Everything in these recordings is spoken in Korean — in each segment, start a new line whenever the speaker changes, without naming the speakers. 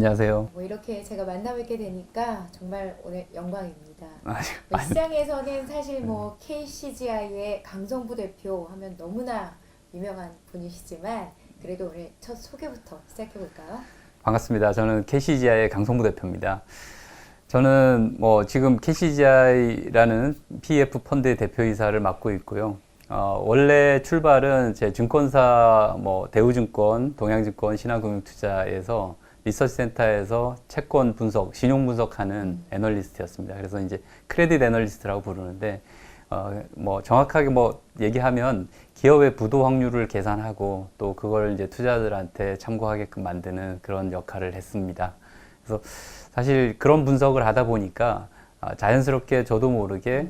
안녕하세요.
뭐 이렇게 제가 만나뵙게 되니까 정말 오늘 영광입니다.
아니,
시장에서는 사실 뭐 KCGI의 강성부 대표 하면 너무나 유명한 분이시지만 그래도 오늘 첫 소개부터 시작해 볼까요?
반갑습니다. 저는 KCGI의 강성부 대표입니다. 저는 뭐 지금 KCGI라는 PEF 펀드의 대표이사를 맡고 있고요. 원래 출발은 제 증권사 뭐 대우증권, 동양증권, 신한금융투자에서 리서치 센터에서 채권 분석, 신용 분석하는 애널리스트였습니다. 그래서 이제 크레딧 애널리스트라고 부르는데 뭐 정확하게 뭐 얘기하면 기업의 부도 확률을 계산하고 또 그걸 이제 투자자들한테 참고하게끔 만드는 그런 역할을 했습니다. 그래서 사실 그런 분석을 하다 보니까 자연스럽게 저도 모르게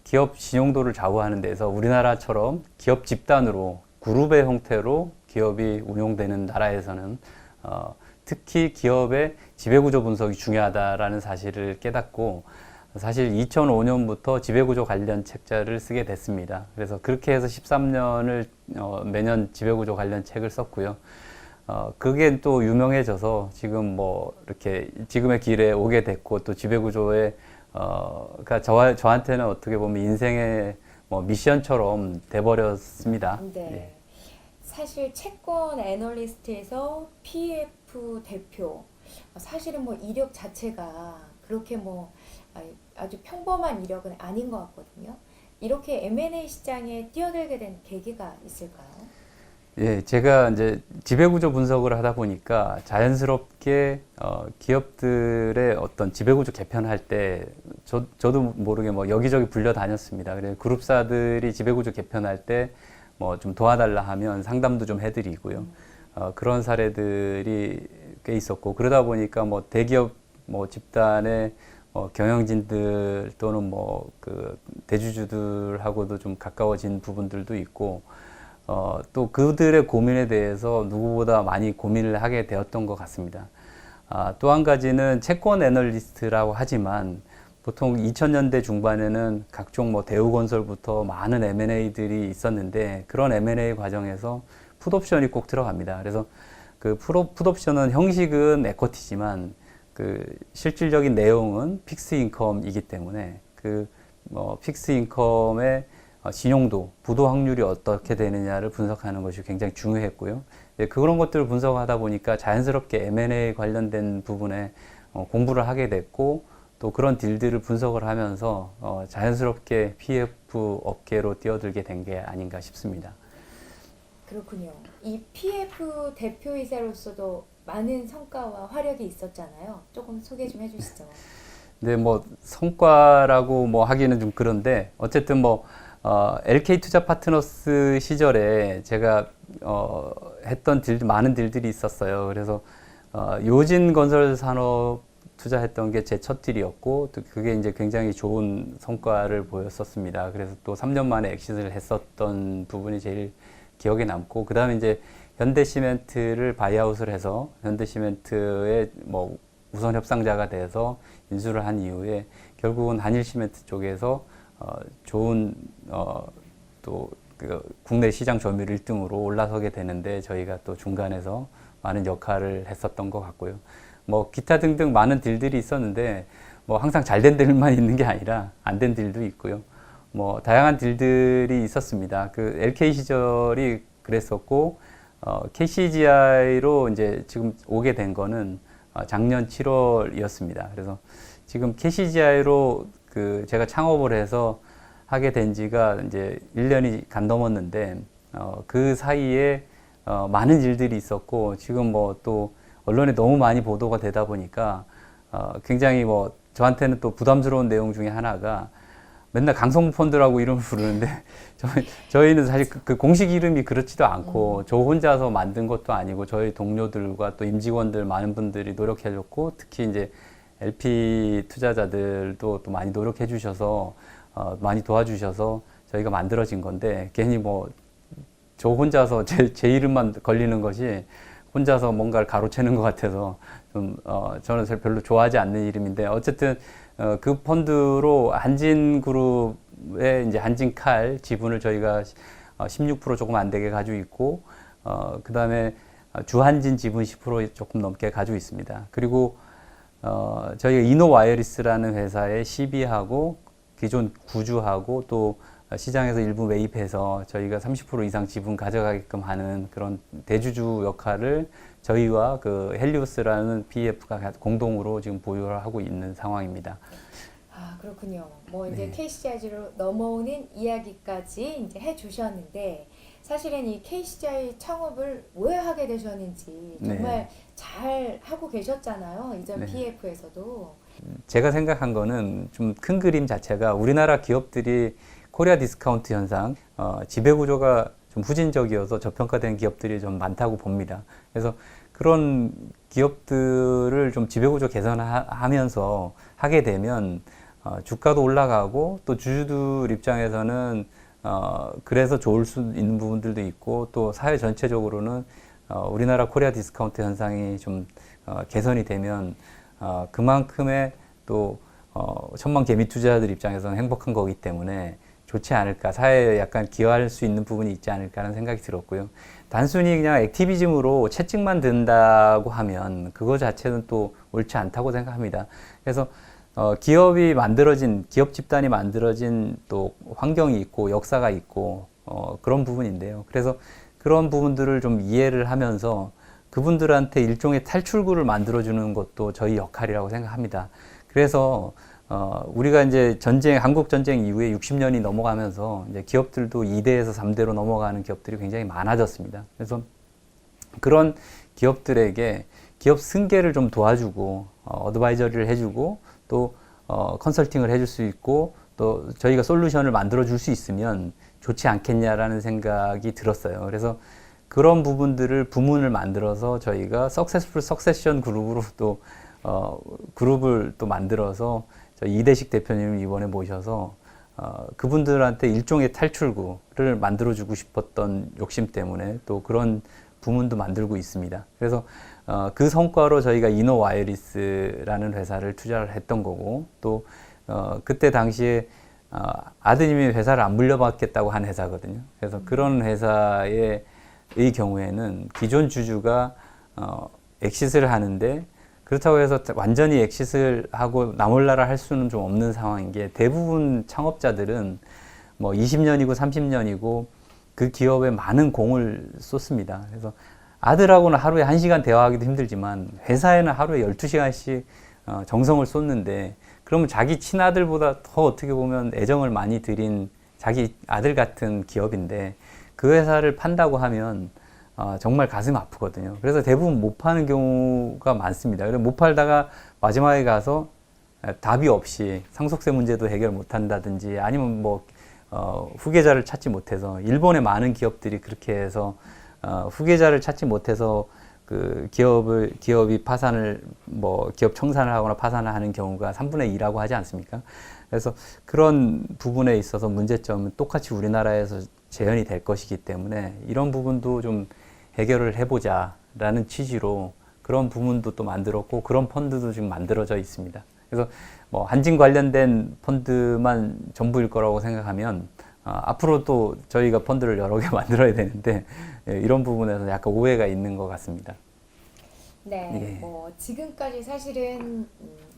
기업 신용도를 좌우하는 데서 우리나라처럼 기업 집단으로 그룹의 형태로 기업이 운용되는 나라에서는 특히 기업의 지배구조 분석이 중요하다라는 사실을 깨닫고 사실 2005년부터 지배구조 관련 책자를 쓰게 됐습니다. 그래서 그렇게 해서 13년을 매년 지배구조 관련 책을 썼고요. 그게 또 유명해져서 지금 뭐 이렇게 지금의 길에 오게 됐고 또 지배구조에 그러니까 저한테는 어떻게 보면 인생의 뭐 미션처럼 돼버렸습니다.
네.
예.
사실 채권 애널리스트에서 PF 대표 사실은 뭐 이력 자체가 그렇게 뭐 아주 평범한 이력은 아닌 것 같거든요. 이렇게 M&A 시장에 뛰어들게 된 계기가 있을까요?
예, 제가 이제 지배구조 분석을 하다 보니까 자연스럽게 기업들의 어떤 지배구조 개편할 때 저도 모르게 뭐 여기저기 불려 다녔습니다. 그래서 그룹사들이 지배구조 개편할 때 뭐 좀 도와달라 하면 상담도 좀 해드리고요. 그런 사례들이 꽤 있었고 그러다 보니까 뭐 대기업 뭐 집단의 경영진들 또는 뭐 그 대주주들하고도 좀 가까워진 부분들도 있고 또 그들의 고민에 대해서 누구보다 많이 고민을 하게 되었던 것 같습니다. 또 한 가지는 채권 애널리스트라고 하지만 보통 2000년대 중반에는 각종 뭐 대우건설부터 많은 M&A들이 있었는데 그런 M&A 과정에서 풋옵션이 꼭 들어갑니다. 그래서 그 풋옵션은 형식은 에쿼티지만 그 실질적인 내용은 픽스 인컴이기 때문에 그 픽스 인컴의 신용도, 부도 확률이 어떻게 되느냐를 분석하는 것이 굉장히 중요했고요. 그런 것들을 분석하다 보니까 자연스럽게 M&A 관련된 부분에 공부를 하게 됐고 또 그런 딜들을 분석을 하면서 자연스럽게 PF 업계로 뛰어들게 된 게 아닌가 싶습니다.
그렇군요. 이 PF 대표이사로서도 많은 성과와 화력이 있었잖아요. 조금 소개 좀 해주시죠.
근데 뭐 성과라고 뭐 하기는 좀 그런데 어쨌든 뭐 LK 투자 파트너스 시절에 제가 했던 많은 딜들이 있었어요. 그래서 요진 건설 산업 투자했던 게 제 첫 딜이었고 또 그게 이제 굉장히 좋은 성과를 보였었습니다. 그래서 또 3년 만에 엑시트를 했었던 부분이 제일 기억에 남고 그 다음에 이제 현대시멘트를 바이아웃을 해서 현대시멘트의 뭐 우선 협상자가 돼서 인수를 한 이후에 결국은 한일시멘트 쪽에서 좋은 또 그 국내 시장 점유율 1등으로 올라서게 되는데 저희가 또 중간에서 많은 역할을 했었던 것 같고요. 뭐 기타 등등 많은 딜들이 있었는데 뭐 항상 잘된 딜만 있는 게 아니라 안 된 딜도 있고요. 뭐 다양한 딜들이 있었습니다. 그 LK 시절이 그랬었고 KCGI로 이제 지금 오게 된 거는 작년 7월이었습니다. 그래서 지금 KCGI로 그 제가 창업을 해서 하게 된 지가 이제 1년이 간 넘었는데 그 사이에 많은 일들이 있었고 지금 뭐 또 언론에 너무 많이 보도가 되다 보니까 굉장히 뭐 저한테는 또 부담스러운 내용 중에 하나가 맨날 강성부 펀드라고 이름을 부르는데 저희는 사실 그 공식 이름이 그렇지도 않고 저 혼자서 만든 것도 아니고 저희 동료들과 또 임직원들 많은 분들이 노력해줬고 특히 이제 LP 투자자들도 또 많이 노력해 주셔서 많이 도와주셔서 저희가 만들어진 건데 괜히 뭐 저 혼자서 제 이름만 걸리는 것이 혼자서 뭔가를 가로채는 것 같아서 좀 저는 별로 좋아하지 않는 이름인데 어쨌든 그 펀드로 한진그룹의 이제 한진칼 지분을 저희가 16% 조금 안 되게 가지고 있고 그 다음에 주한진 지분 10% 조금 넘게 가지고 있습니다. 그리고 저희가 이노와이어리스라는 회사에 시비하고 기존 구주하고 또 시장에서 일부 매입해서 저희가 30% 이상 지분 가져가게끔 하는 그런 대주주 역할을 저희와 그 헬리오스라는 PEF가 공동으로 지금 보유를 하고 있는 상황입니다.
아, 그렇군요. 뭐 이제
네.
KCG로 넘어오는 이야기까지 이제 해주셨는데 사실은 이 KCG 창업을 왜 하게 되셨는지 정말
네.
잘 하고 계셨잖아요. 이전
네.
PF에서도.
제가 생각한 거는 좀 큰 그림 자체가 우리나라 기업들이 코리아 디스카운트 현상, 지배구조가 좀 후진적이어서 저평가된 기업들이 좀 많다고 봅니다. 그래서 그런 기업들을 좀 지배구조 개선하면서 하게 되면 주가도 올라가고 또 주주들 입장에서는 그래서 좋을 수 있는 부분들도 있고 또 사회 전체적으로는 우리나라 코리아 디스카운트 현상이 좀 개선이 되면 그만큼의 또 천만 개미 투자자들 입장에서는 행복한 거기 때문에 좋지 않을까, 사회에 약간 기여할 수 있는 부분이 있지 않을까라는 생각이 들었고요. 단순히 그냥 액티비즘으로 채찍만 든다고 하면 그거 자체는 또 옳지 않다고 생각합니다. 그래서 기업이 만들어진, 기업 집단이 만들어진 또 환경이 있고 역사가 있고 그런 부분인데요. 그래서 그런 부분들을 좀 이해를 하면서 그분들한테 일종의 탈출구를 만들어주는 것도 저희 역할이라고 생각합니다. 그래서 우리가 이제 한국 전쟁 이후에 60년이 넘어가면서 이제 기업들도 2대에서 3대로 넘어가는 기업들이 굉장히 많아졌습니다. 그래서 그런 기업들에게 기업 승계를 좀 도와주고 어드바이저리를 해주고 또 컨설팅을 해줄 수 있고 또 저희가 솔루션을 만들어 줄 수 있으면 좋지 않겠냐라는 생각이 들었어요. 그래서 그런 부분들을 부문을 만들어서 저희가 석세스풀 석세션 그룹으로 또 그룹을 또 만들어서 저 이대식 대표님을 이번에 모셔서 그분들한테 일종의 탈출구를 만들어주고 싶었던 욕심 때문에 또 그런 부문도 만들고 있습니다. 그래서 그 성과로 저희가 이노와이어리스라는 회사를 투자를 했던 거고 또 그때 당시에 아드님이 회사를 안 물려받겠다고 한 회사거든요. 그래서 그런 회사의 경우에는 기존 주주가 엑시트를 하는데 그렇다고 해서 완전히 엑시트를 하고 나몰라라 할 수는 좀 없는 상황인 게 대부분 창업자들은 뭐 20년이고 30년이고 그 기업에 많은 공을 쏟습니다. 그래서 아들하고는 하루에 1시간 대화하기도 힘들지만 회사에는 하루에 12시간씩 정성을 쏟는데 그러면 자기 친아들보다 더 어떻게 보면 애정을 많이 들인 자기 아들 같은 기업인데 그 회사를 판다고 하면 정말 가슴 아프거든요. 그래서 대부분 못 파는 경우가 많습니다. 그래서 못 팔다가 마지막에 가서 답이 없이 상속세 문제도 해결 못 한다든지 아니면 뭐 후계자를 찾지 못해서 일본의 많은 기업들이 그렇게 해서 후계자를 찾지 못해서 그 기업이 파산을 기업 청산을 하거나 파산을 하는 경우가 3분의 2라고 하지 않습니까? 그래서 그런 부분에 있어서 문제점은 똑같이 우리나라에서 재현이 될 것이기 때문에 이런 부분도 좀 해결을 해보자라는 취지로 그런 부분도 또 만들었고 그런 펀드도 지금 만들어져 있습니다. 그래서 뭐 한진 관련된 펀드만 전부일 거라고 생각하면 앞으로 또 저희가 펀드를 여러 개 만들어야 되는데 이런 부분에서 약간 오해가 있는 것 같습니다.
네,
예.
뭐 지금까지 사실은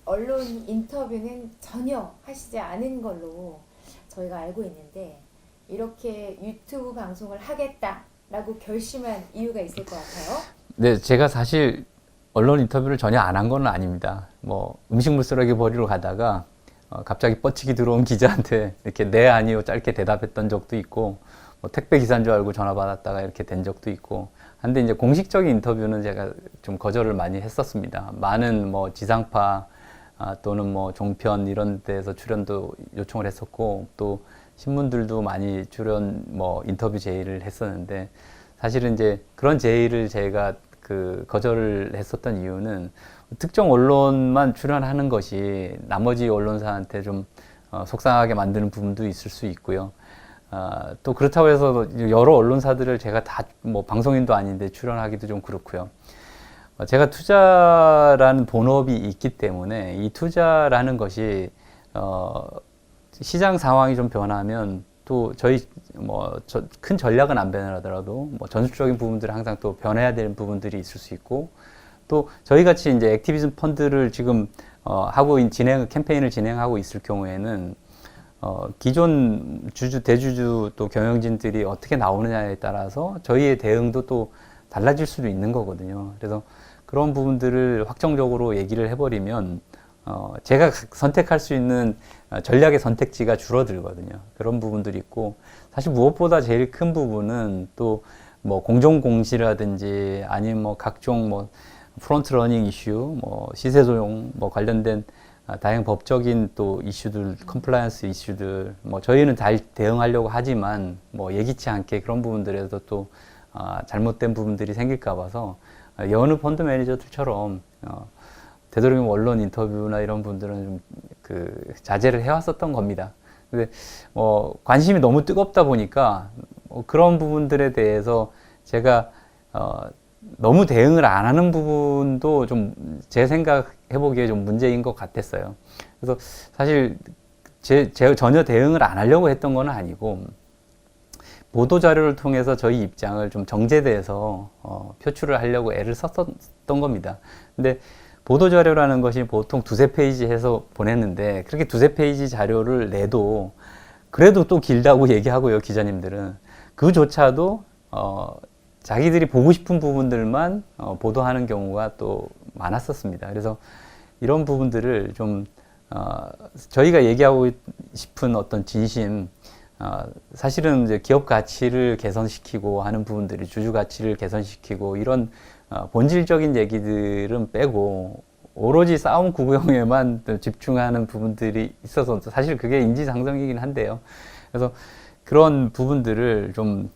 언론 인터뷰는 전혀 하시지 않은 걸로 저희가 알고 있는데 이렇게 유튜브 방송을 하겠다라고 결심한 이유가 있을 것 같아요.
네, 제가 사실 언론 인터뷰를 전혀 안 한 건 아닙니다. 뭐 음식물 쓰레기 버리러 가다가 갑자기 뻗치기 들어온 기자한테 이렇게 네 아니요 짧게 대답했던 적도 있고 뭐 택배 기사인 줄 알고 전화 받았다가 이렇게 된 적도 있고 한데 이제 공식적인 인터뷰는 제가 좀 거절을 많이 했었습니다. 많은 뭐 지상파 또는 뭐 종편 이런 데서 출연도 요청을 했었고 또 신문들도 많이 출연 뭐 인터뷰 제의를 했었는데 사실은 이제 그런 제의를 제가 그 거절을 했었던 이유는 특정 언론만 출연하는 것이 나머지 언론사한테 좀 속상하게 만드는 부분도 있을 수 있고요. 또 그렇다고 해서 여러 언론사들을 제가 다 뭐 방송인도 아닌데 출연하기도 좀 그렇고요. 제가 투자라는 본업이 있기 때문에 이 투자라는 것이 시장 상황이 좀 변하면 또 저희 큰 전략은 안 변하더라도 뭐 전술적인 부분들은 항상 또 변해야 되는 부분들이 있을 수 있고, 또 저희 같이 이제 액티비즘 펀드를 지금 캠페인을 진행하고 있을 경우에는 기존 대주주 또 경영진들이 어떻게 나오느냐에 따라서 저희의 대응도 또 달라질 수도 있는 거거든요. 그래서 그런 부분들을 확정적으로 얘기를 해버리면 제가 선택할 수 있는 전략의 선택지가 줄어들거든요. 그런 부분들이 있고, 사실 무엇보다 제일 큰 부분은 또 뭐 공정공시라든지 아니면 뭐 각종 뭐 프론트 러닝 이슈, 뭐 시세 조정 뭐 관련된 다양한 법적인 또 이슈들, 컴플라이언스 이슈들, 뭐 저희는 잘 대응하려고 하지만 뭐 예기치 않게 그런 부분들에서 또 잘못된 부분들이 생길까 봐서 여느 펀드 매니저들처럼 되도록이면 언론 인터뷰나 이런 분들은 좀 자제를 해왔었던 겁니다. 근데 관심이 너무 뜨겁다 보니까 그런 부분들에 대해서 제가 너무 대응을 안 하는 부분도 좀 제 생각해보기에 좀 문제인 것 같았어요. 그래서 사실 제가 전혀 대응을 안 하려고 했던 건 아니고, 보도 자료를 통해서 저희 입장을 좀 정제돼서 표출을 하려고 애를 썼던 겁니다. 근데 보도 자료라는 것이 보통 두세 페이지 해서 보냈는데, 그렇게 두세 페이지 자료를 내도 그래도 또 길다고 얘기하고요, 기자님들은. 그조차도 자기들이 보고 싶은 부분들만 보도하는 경우가 또 많았었습니다. 그래서 이런 부분들을 좀 저희가 얘기하고 싶은 어떤 진심, 사실은 이제 기업 가치를 개선시키고 하는 부분들이, 주주 가치를 개선시키고 이런 본질적인 얘기들은 빼고 오로지 싸움 구경에만 집중하는 부분들이 있어서 사실 그게 인지상정이긴 한데요. 그래서 그런 부분들을 좀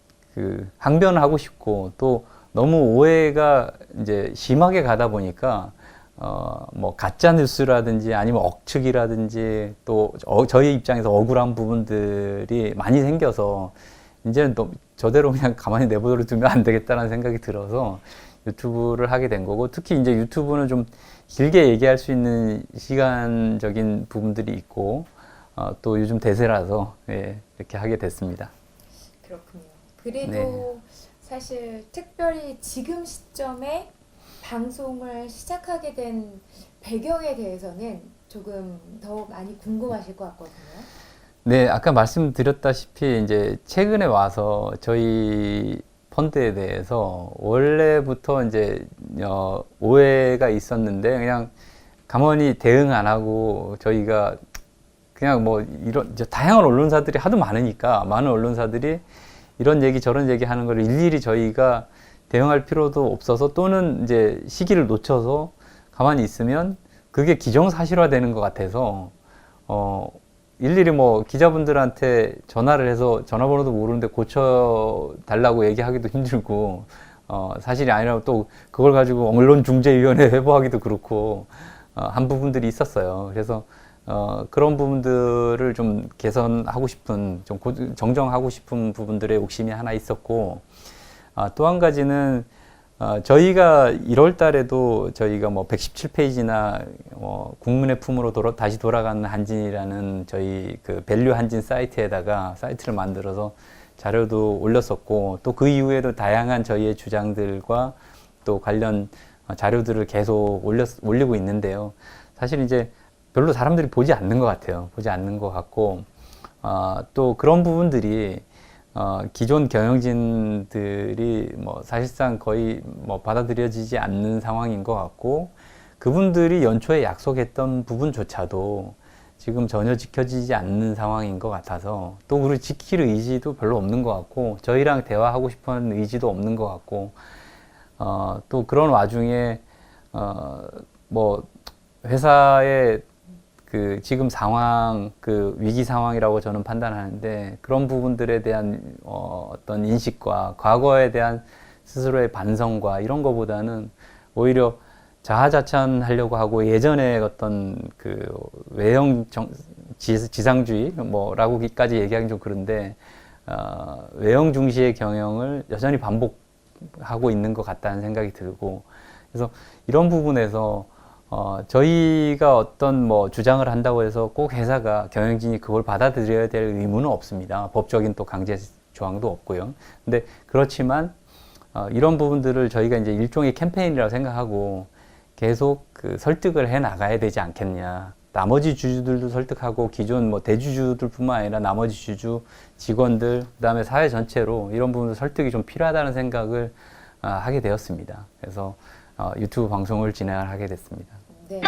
항변하고 싶고, 또 너무 오해가 이제 심하게 가다 보니까 뭐 가짜 뉴스라든지 아니면 억측이라든지 또 저희 입장에서 억울한 부분들이 많이 생겨서 이제는 또 저대로 그냥 가만히 내버려 두면 안 되겠다는 생각이 들어서 유튜브를 하게 된 거고, 특히 이제 유튜브는 좀 길게 얘기할 수 있는 시간적인 부분들이 있고 또 요즘 대세라서 이렇게 하게 됐습니다.
그렇군요. 그래도
네.
사실 특별히 지금 시점에 방송을 시작하게 된 배경에 대해서는 조금 더 많이 궁금하실 것 같거든요.
네, 아까 말씀드렸다시피 이제 최근에 와서 저희 펀드에 대해서 원래부터 이제 오해가 있었는데 그냥 가만히 대응 안 하고 저희가 그냥 뭐 이런 이제 다양한 언론사들이 하도 많으니까, 많은 언론사들이 이런 얘기 저런 얘기 하는 걸 일일이 저희가 대응할 필요도 없어서, 또는 이제 시기를 놓쳐서 가만히 있으면 그게 기정사실화 되는 것 같아서 일일이 뭐 기자분들한테 전화를 해서 전화번호도 모르는데 고쳐달라고 얘기하기도 힘들고, 사실이 아니라 또 그걸 가지고 언론중재위원회 회부하기도 그렇고 한 부분들이 있었어요. 그래서 그런 부분들을 좀 개선하고 싶은, 좀 정정하고 싶은 부분들의 욕심이 하나 있었고, 또 한 가지는 저희가 1월 달에도 저희가 뭐 117페이지나 국민의 품으로 다시 돌아가는 한진이라는 저희 밸류 한진 사이트를 만들어서 자료도 올렸었고, 또 그 이후에도 다양한 저희의 주장들과 또 관련 자료들을 계속 올리고 있는데요. 사실 이제 별로 사람들이 보지 않는 것 같아요. 보지 않는 것 같고, 또 그런 부분들이 기존 경영진들이 뭐 사실상 거의 뭐 받아들여지지 않는 상황인 것 같고, 그분들이 연초에 약속했던 부분조차도 지금 전혀 지켜지지 않는 상황인 것 같아서, 또 우리 지킬 의지도 별로 없는 것 같고, 저희랑 대화하고 싶은 의지도 없는 것 같고, 또 그런 와중에 뭐 회사의 지금 상황, 위기 상황이라고 저는 판단하는데, 그런 부분들에 대한 어떤 인식과 과거에 대한 스스로의 반성과 이런 거보다는 오히려 자아자찬하려고 하고, 예전에 어떤 외형 지상주의 뭐라고까지 얘기하기 좀 그런데 외형 중시의 경영을 여전히 반복하고 있는 것 같다는 생각이 들고, 그래서 이런 부분에서 저희가 어떤 뭐 주장을 한다고 해서 꼭 회사가 경영진이 그걸 받아들여야 될 의무는 없습니다. 법적인 또 강제 조항도 없고요. 근데 그렇지만 이런 부분들을 저희가 이제 일종의 캠페인이라고 생각하고 계속 그 설득을 해 나가야 되지 않겠냐. 나머지 주주들도 설득하고 기존 뭐 대주주들뿐만 아니라 나머지 주주, 직원들, 그다음에 사회 전체로 이런 부분들 설득이 좀 필요하다는 생각을 하게 되었습니다. 그래서 유튜브 방송을 진행을 하게 됐습니다.
네.